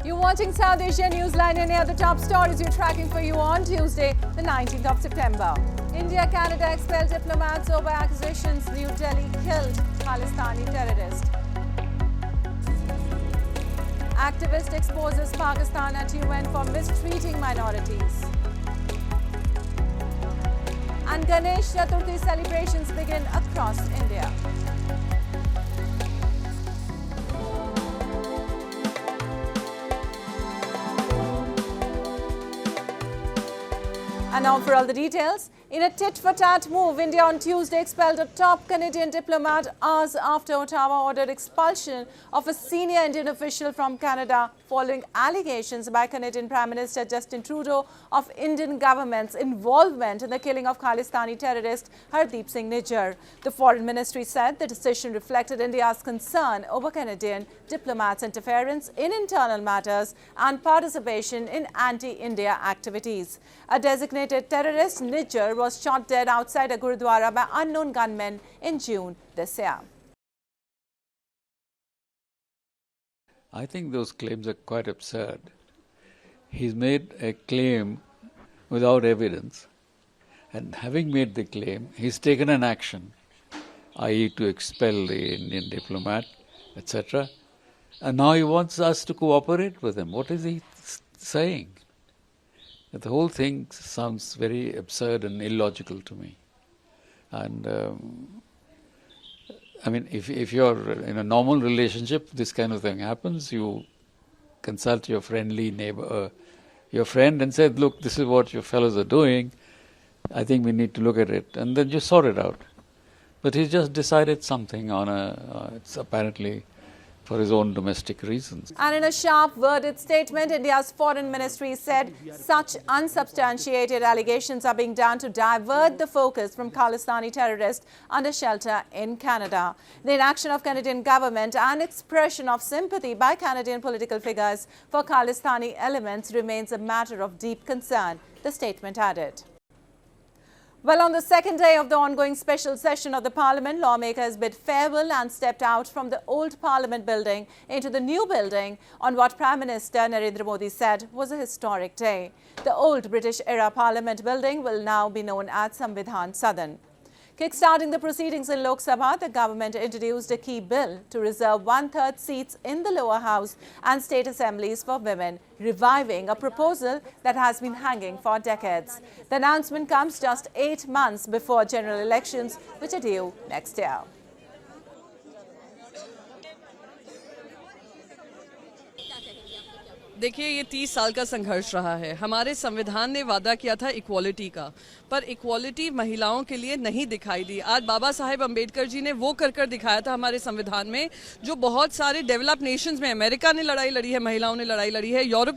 You're watching South Asia Newsline, and here are the top stories we're tracking for you on Tuesday, the 19th of September. India-Canada expelled diplomats over accusations New Delhi killed Khalistani terrorist. Activist exposes Pakistan at UN for mistreating minorities. And Ganesh Chaturthi celebrations begin across India. And now for all the details. In a tit-for-tat move, India on Tuesday expelled a top Canadian diplomat hours after Ottawa ordered expulsion of a senior Indian official from Canada following allegations by Canadian Prime Minister Justin Trudeau of Indian government's involvement in the killing of Khalistani terrorist Hardeep Singh Nijjar. The Foreign Ministry said the decision reflected India's concern over Canadian diplomats' interference in internal matters and participation in anti-India activities. A designated terrorist, Nijjar, was shot dead outside a Gurudwara by unknown gunmen in June this year. I think those claims are quite absurd. He's made a claim without evidence, and having made the claim, he's taken an action, i.e. to expel the Indian diplomat, etc. And now he wants us to cooperate with him. What is he saying? The whole thing sounds very absurd and illogical to me. And I mean, if you're in a normal relationship, this kind of thing happens, you consult your friendly neighbor, your friend, and say, look, this is what your fellows are doing. I think we need to look at it. And then you sort it out. But he just decided something on it's apparently for his own domestic reasons. And in a sharp worded statement, India's foreign ministry said such unsubstantiated allegations are being done to divert the focus from Khalistani terrorists under shelter in Canada. The inaction of Canadian government and expression of sympathy by Canadian political figures for Khalistani elements remains a matter of deep concern, the statement added. Well, on the second day of the ongoing special session of the Parliament, lawmakers bid farewell and stepped out from the old Parliament building into the new building on what Prime Minister Narendra Modi said was a historic day. The old British-era Parliament building will now be known as Samvidhan Sadan. Kickstarting the proceedings in Lok Sabha, the government introduced a key bill to reserve one-third seats in the lower house and state assemblies for women, reviving a proposal that has been hanging for decades. The announcement comes just 8 months before general elections, which are due next year. देखिए, ये 30 साल का संघर्ष रहा है। हमारे संविधान ने वादा किया था इक्वालिटी का, पर इक्वालिटी महिलाओं के लिए नहीं दिखाई दी। आज बाबा साहेब अम्बेडकर जी ने वो कर दिखाया था हमारे संविधान में, जो बहुत सारे डेवलप नेशंस में, अमेरिका ने लड़ाई लड़ी है, महिलाओं ने लड़ाई लड़ी है, यूरोप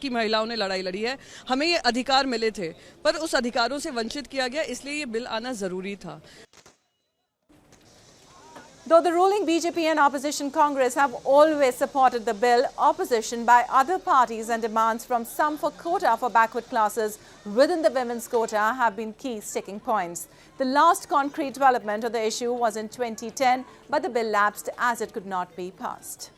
की महिलाओं ने लड़ाई लड़ी है। हमें ये अधिकार मिले थे, पर उस अधिकारों से वंचित किया गया, इसलिए ये बिल आना ज़रूरी था। Though the ruling BJP and opposition Congress have always supported the bill, opposition by other parties and demands from some for quota for backward classes within the women's quota have been key sticking points. The last concrete development of the issue was in 2010, but the bill lapsed as it could not be passed.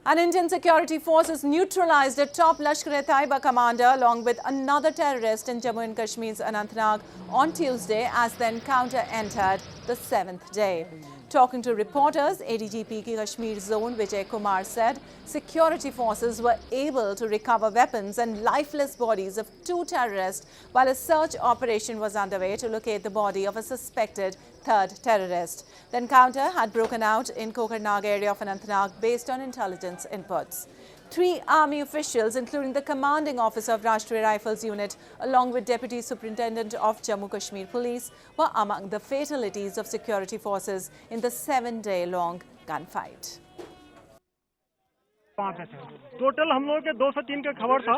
And Indian security forces neutralized a top Lashkar-e-Taiba commander along with another terrorist in Jammu and Kashmir's Anantnag on Tuesday as the encounter entered the 7th day. Talking to reporters, ADGP Kashmir Zone Vijay Kumar said security forces were able to recover weapons and lifeless bodies of 2 terrorists while a search operation was underway to locate the body of a suspected third terrorist. The encounter had broken out in Kokarnag area of Anantnag based on intelligence inputs. 3 army officials, including the commanding officer of Rashtriya Rifles Unit, along with Deputy Superintendent of Jammu Kashmir Police, were among the fatalities of security forces in the 7-day-long gunfight. Total हम लोगों के 203 का खबर था,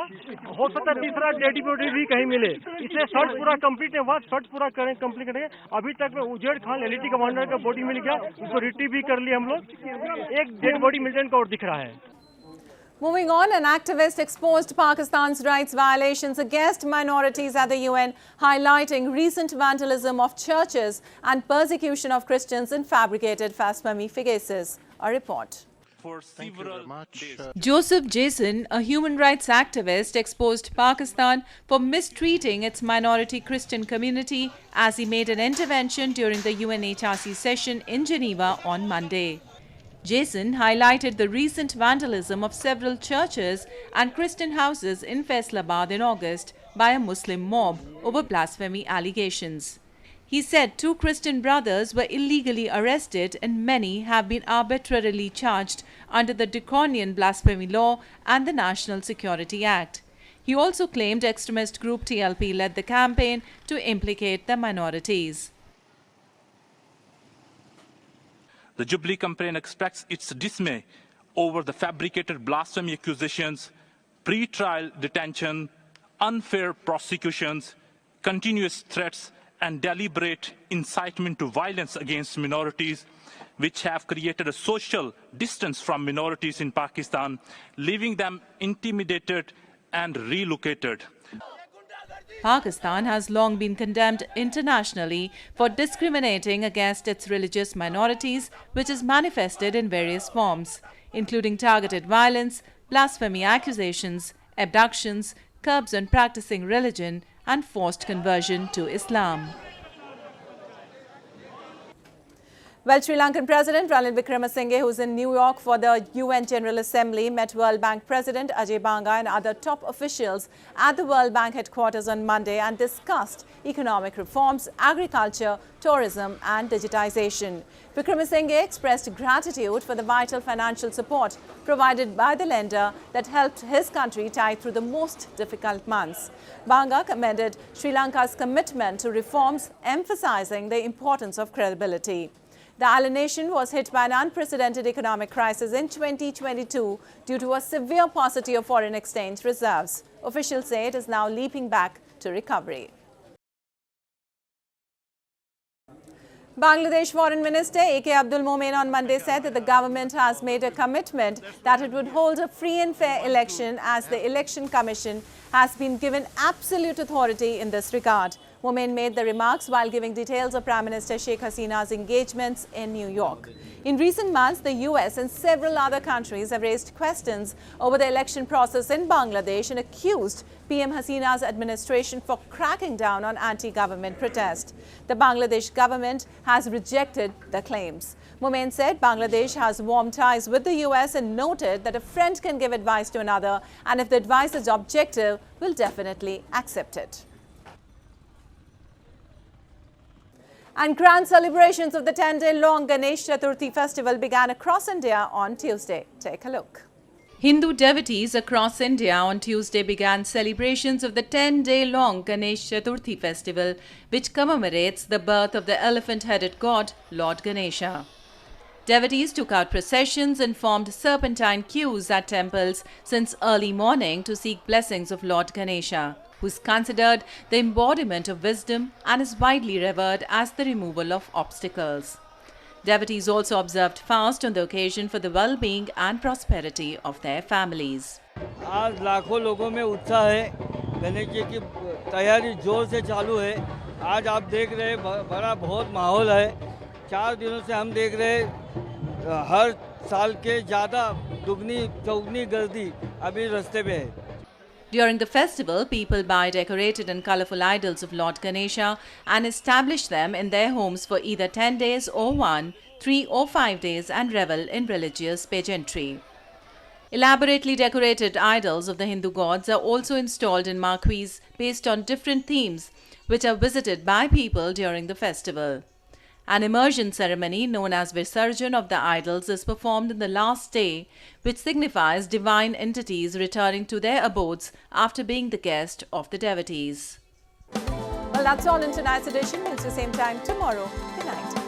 हो सकता है तीसरा डेड बॉडी भी कहीं मिले, इसलिए सर्च पूरा कंप्लीट है, सर्च पूरा करें कंप्लीट करेंगे। अभी तक में उजेड़ खान एलईटी कमांडर का बॉडी मिल गया, उसको रिट्रीव भी कर लिया हम लोग, एक डेड बॉडी मिलिटेंट का और दिख रहा है। Moving on, an activist exposed Pakistan's rights violations against minorities at the UN, highlighting recent vandalism of churches and persecution of Christians in fabricated blasphemy cases. A report. for several days. Joseph Jason, a human rights activist, exposed Pakistan for mistreating its minority Christian community as he made an intervention during the UNHRC session in Geneva on Monday. Jason highlighted the recent vandalism of several churches and Christian houses in Faisalabad in August by a Muslim mob over blasphemy allegations. He said 2 Christian brothers were illegally arrested and many have been arbitrarily charged under the draconian blasphemy law and the National Security Act. He also claimed extremist group TLP led the campaign to implicate the minorities. The Jubilee campaign expressed its dismay over the fabricated blasphemy accusations, pre-trial detention, unfair prosecutions, continuous threats, and deliberate incitement to violence against minorities, which have created a social distance from minorities in Pakistan, leaving them intimidated and relocated. Pakistan has long been condemned internationally for discriminating against its religious minorities, which is manifested in various forms, including targeted violence, blasphemy accusations, abductions, curbs on practicing religion, and forced conversion to Islam. Well, Sri Lankan President Ranil Wickremesinghe, who's in New York for the UN General Assembly, met World Bank President Ajay Banga and other top officials at the World Bank headquarters on Monday and discussed economic reforms, agriculture, tourism and digitization. Wickremesinghe expressed gratitude for the vital financial support provided by the lender that helped his country tide through the most difficult months. Banga commended Sri Lanka's commitment to reforms, emphasizing the importance of credibility. The island nation was hit by an unprecedented economic crisis in 2022 due to a severe paucity of foreign exchange reserves. Officials say it is now leaping back to recovery. Bangladesh Foreign Minister AK Abdul Momen on Monday said that the government has made a commitment that it would hold a free and fair election, as the Election Commission has been given absolute authority in this regard. Momen made the remarks while giving details of Prime Minister Sheikh Hasina's engagements in New York. In recent months, the US and several other countries have raised questions over the election process in Bangladesh and accused PM Hasina's administration for cracking down on anti-government protest. The Bangladesh government has rejected the claims. Momen said Bangladesh has warm ties with the US and noted that a friend can give advice to another, and if the advice is objective, will definitely accept it. And grand celebrations of the 10-day-long Ganesh Chaturthi festival began across India on Tuesday. Take a look. Hindu devotees across India on Tuesday began celebrations of the 10-day-long Ganesh Chaturthi festival, which commemorates the birth of the elephant-headed god, Lord Ganesha. Devotees took out processions and formed serpentine queues at temples since early morning to seek blessings of Lord Ganesha, who is considered the embodiment of wisdom and is widely revered as the removal of obstacles. Devotees also observed fast on the occasion for the well-being and prosperity of their families. आज लाखों लोगों में उत्साह है, गणेश जी की तैयारी जोर से चालू है। आज आप देख रहे हैं बड़ा बहुत माहौल है। 4 दिनों से हम देख रहे हैं हर साल के ज़्यादा दुगनी चौगनी गर्दी अभी रास्ते में है। During the festival, people buy decorated and colorful idols of Lord Ganesha and establish them in their homes for either 10 days or 1, 3 or 5 days and revel in religious pageantry. Elaborately decorated idols of the Hindu gods are also installed in marquees based on different themes, which are visited by people during the festival. An immersion ceremony known as Visarjan of the idols is performed in the last day, which signifies divine entities returning to their abodes after being the guest of the devotees. Well, that's all in tonight's edition. We'll see you same time tomorrow. Good night.